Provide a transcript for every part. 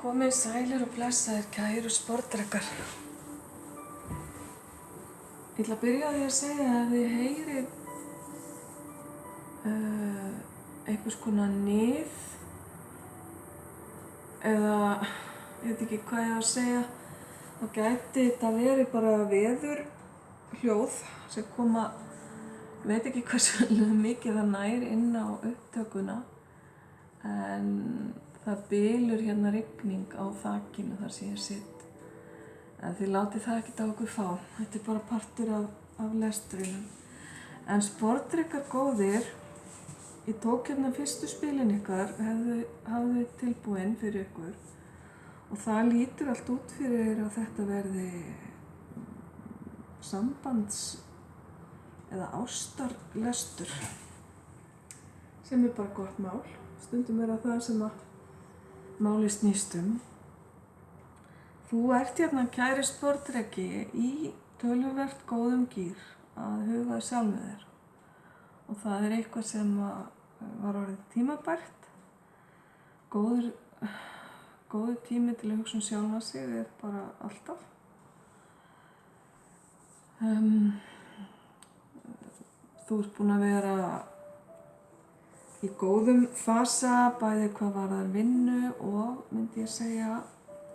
Komið sælir og blessaðir kæru sportdrekar. Ég ætla að byrja á því að segja að þið heyrið einhvers konar nið eða ég veit ekki hvað ég á að segja. Þá gæti þetta verið bara veður hljóð sem koma, ég veit ekki hversu mikið það nær inn á upptökuna, en það bylur hérna rigning á þakinu þar sem ég sitt. En þið látið það ekkert á okkur fá. Þetta er bara partur af lestrinum. En sportdrekar góðir, ég tók hérna fyrstu spilin ykkar, hafði tilbúin fyrir ykkur. Og það lítur allt út fyrir að þetta verði sambands- eða ástarlestur. Sem er bara gott mál. Stundum er það sem að máli snýst um. Þú ert hérna kæri sportdreki í töluvert góðum gír að huga sjálfu þér. Og það er eitthvað sem var orðið tímabært. Góður tími til að hugsa sjálfa sig er bara alltaf. Þú ert búin að vera í góðum fasa, bæði hvað varðar vinnu og, myndi ég segja,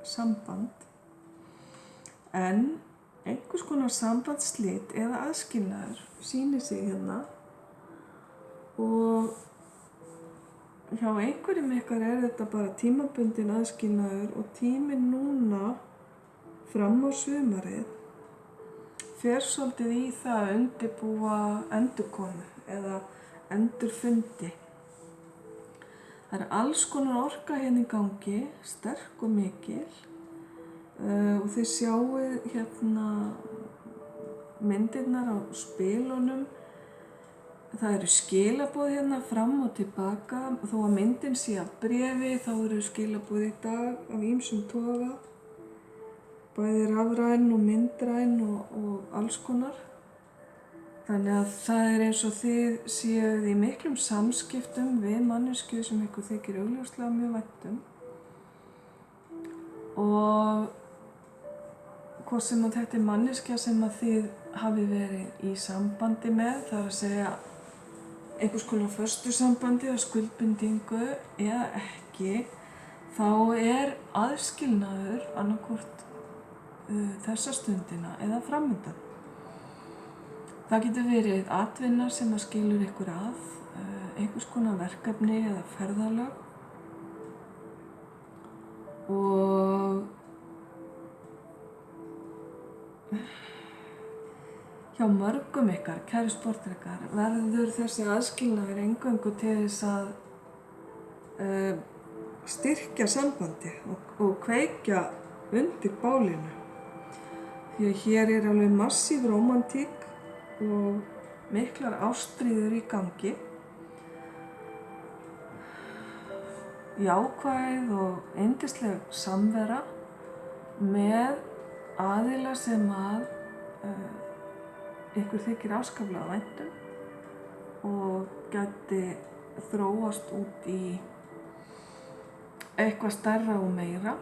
samband. En einhvers konar sambandsslit eða aðskilnaður sýnir sig hérna og hjá einhverjum ykkar er þetta bara tímabundin aðskilnaður og tíminn núna fram á sumarið fer svolítið í það að undirbúa endurkomu eða endurfundi. Það er alls konar orka hérna í gangi, sterk og mikil, og þið sjáið hérna myndirnar á spilunum. Það eru skilaboð hérna fram og tilbaka, þó að myndin sé af bréfi, þá eru skilaboð í dag af ýmsum toga, bæði rafræn og myndræn og alls konar. Þannig að það er eins og þið séuð í miklum samskiptum við manneskju sem ykkur þykir augljóslega mjög vænt um. Og hvort sem að þetta er manneskja sem að þið hafi verið í sambandi með, það er að segja einhvers konar föstu sambandi eða skuldbindingu eða ekki, þá er aðskilnaður annaðhvort þessa stundina eða framundan. Það getur verið atvinna sem að skilur ykkur að, einhvers konar verkefni eða ferðalög. Og hjá mörgum ykkar, kæri sportdrekar, verður þessi aðskilnaður eingöngu til þess að styrkja sambandi og kveikja undir bálinu. Því að hér er alveg massív rómantík og miklar ástríður í gangi. Jákvæð og yndisleg samvera með aðila sem að ykkur þykir afskaplega vænt um og gæti þróast út í eitthvað stærra og meira.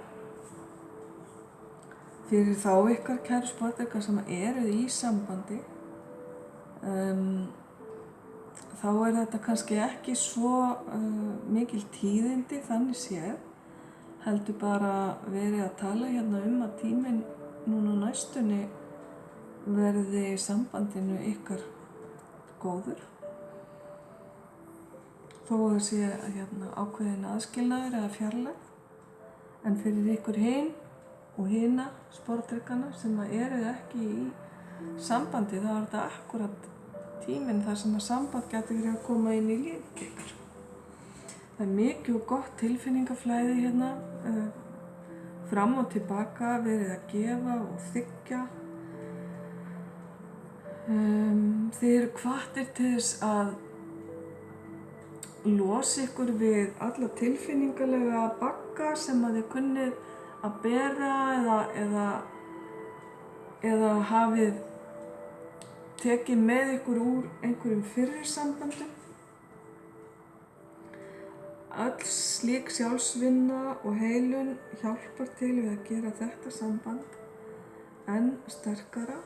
Fyrir þá ykkar kæru sportdrekar sem eruð í sambandi, þá er þetta kannski ekki svo mikil tíðindi þannig séð, heldur bara verið að tala hérna að tíminn núna næstunni verði sambandinu ykkar góður. Þó að það sé hérna ákveðin aðskilnaður eða fjarlægð, en fyrir ykkur hin og hina sportdrekana sem eruð ekki í sambandi, þá er þetta akkurat tíminn þar sem að samband getur verið að koma inn í líf ykkar. Það er mikið og gott tilfinningaflæði hérna, fram og tilbaka, verið að gefa og þiggja. Þið eru hvattir til þess að losa ykkur við alla tilfinningalega bagga sem að þið kunnið að bera eða hafið tekið með ykkur úr einhverjum fyrri samböndum. öll slík sjálfsvinna og heilun hjálpar til við að gera þetta samband enn sterkara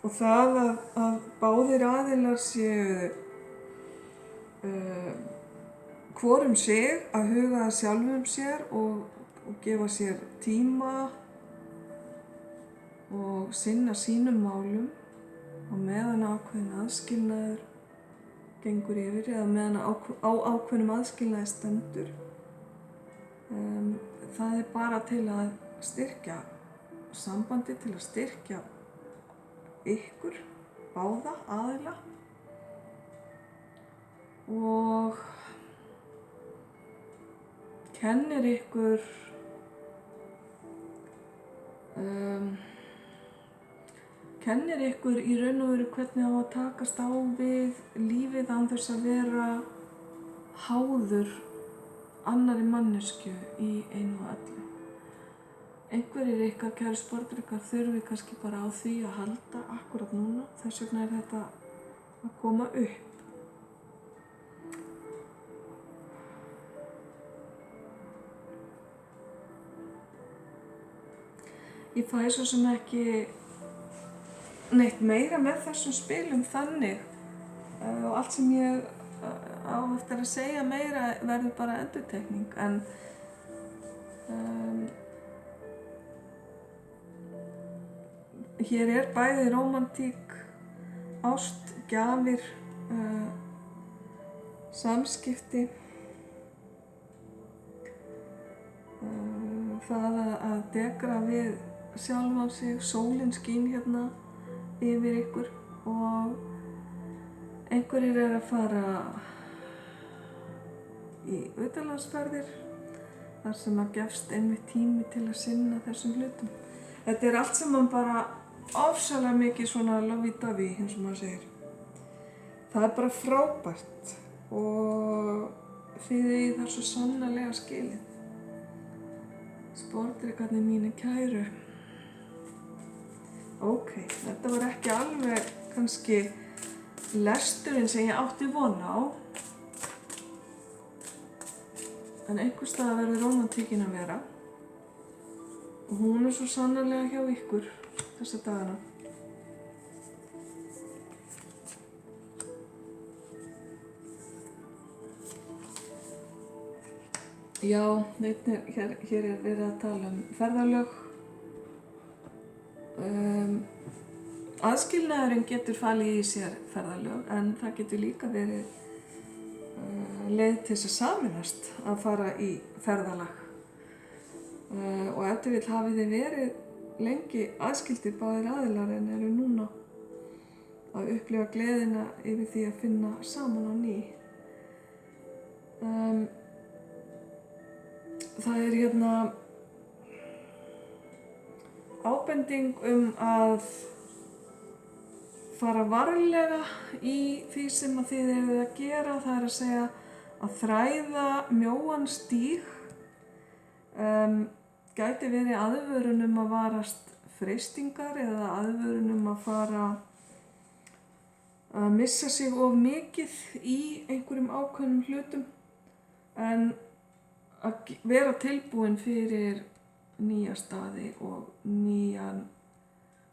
og það að báðir aðilar séu hvor sig að huga að sjálfum sér og gefa sér tíma og sinna sínum málum og meðan ákveðin aðskilnaður gengur yfir eða meðan á ákveðnum aðskilnaði stendur. Það bara til að styrkja sambandi, til að styrkja ykkur, báða aðila og kennir ykkur í raun og veru hvernig á að takast á við lífið án þess að vera háður annarri manneskju í einu og öllu. Einhverjir ykkar kæru sportdrykkar þurfi kannski bara á því að halda akkurat núna, þess vegna þetta að koma upp. Ég fæ svo sem ekki neitt meira með þessum spilum þannig og allt sem ég á eftir að segja meira verður bara endurtekning en hér bæði rómantík, ást, gjafir, samskipti, það að degra við sjálfan sig, sólin skín hérna yfir ykkur og einhverjir að fara í utanlandsferðir þar sem að gefst einmitt tími til að sinna þessum hlutum. Þetta allt saman bara ofsalega mikið svona lovey-dovey eins og maður segir. Það bara frábært og þið eigið það svo sannarlega skilið. Sportdrykkarnir mínir kæru. Ok, þetta var ekki alveg kannski lesturinn sem ég átti von á. En einhvers staðar verður rómantíkin að vera. Og hún svo sannarlega hjá ykkur þessa dagana. Já, hér verið að tala ferðalög. Aðskilnaðurinn getur falið í sér ferðalög en það getur líka verið leið til þess að sameinast að fara í ferðalag. Og ef til vill hafið þið verið lengi aðskildir báðir aðilar en eru núna að upplifa gleðina yfir því að finna saman á ný. Það hérna ábending að fara varlega í því sem að þið eruð að gera, það að segja að þræða mjóan stíg. Gæti verið aðvörun að varast freistingar eða aðvörun að fara að missa sig of mikið í einhverjum ákveðnum hlutum en að vera tilbúin fyrir nýja staði og nýjan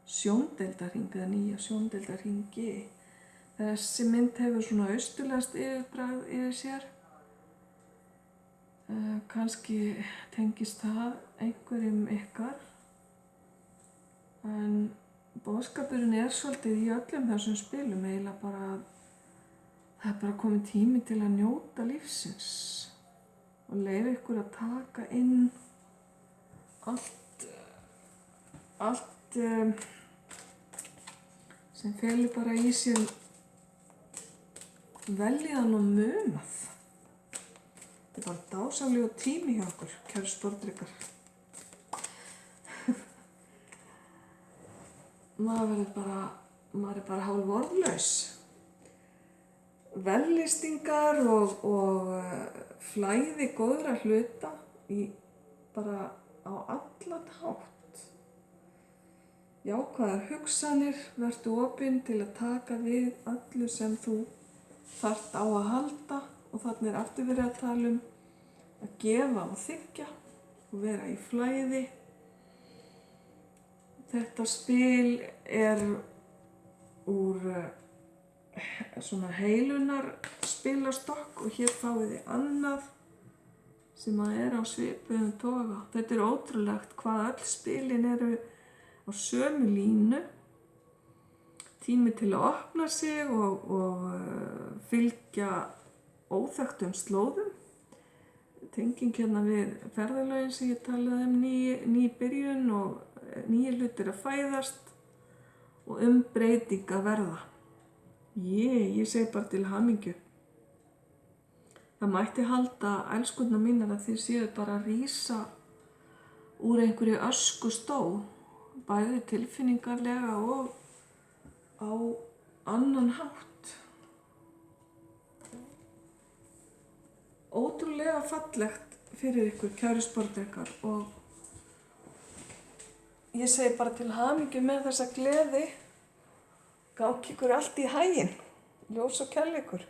sjóndeildarhring eða nýja sjóndeildarhringi. Þessi mynd hefur svona austurlenskt yfirbragð yfir sér. Kannski tengist það einhverjum ykkar. En boðskapurinn svolítið í öllum þessum spilum eiginlega bara að það bara komið tími til að njóta lífsins og leyfa ykkur að taka inn allt sem felur bara í sér velíðan og munað. Þetta bara dásamlegur tími hjá okkur, kæru sportdrykkar. Maður bara hálf orðlaus. Vellystingar og flæði góðra hluta í bara á allan hátt. Jákvæðar hugsanir, vertu opinn til að taka við öllu sem þú þarft á að halda og þarna aftur verið að tala að gefa og þiggja og vera í flæði. Þetta spil er úr svona heilunar spilastokk og hér fáið þið annað sem að er á svipuðum toga. Þetta er ótrúlegt hvað öll spilin eru á sömu línu. Tími til að opna sig og fylgja óþekktum slóðum. Tenging hérna við ferðalögin sem ég talaði ný byrjun og nýir hlutir að fæðast og breyting að verða. Ég segi bara til hamingju. Það mætti halda elskurnar mínar að þið séu bara að rísa úr einhverju öskustó, bæði tilfinningarlega og á annan hátt. Ótrúlega fallegt fyrir ykkur, kæru sportdrekar, og ég segi bara til hamingju með þessa gleði. Gangi ykkur allt í haginn, ljós og kærleikur.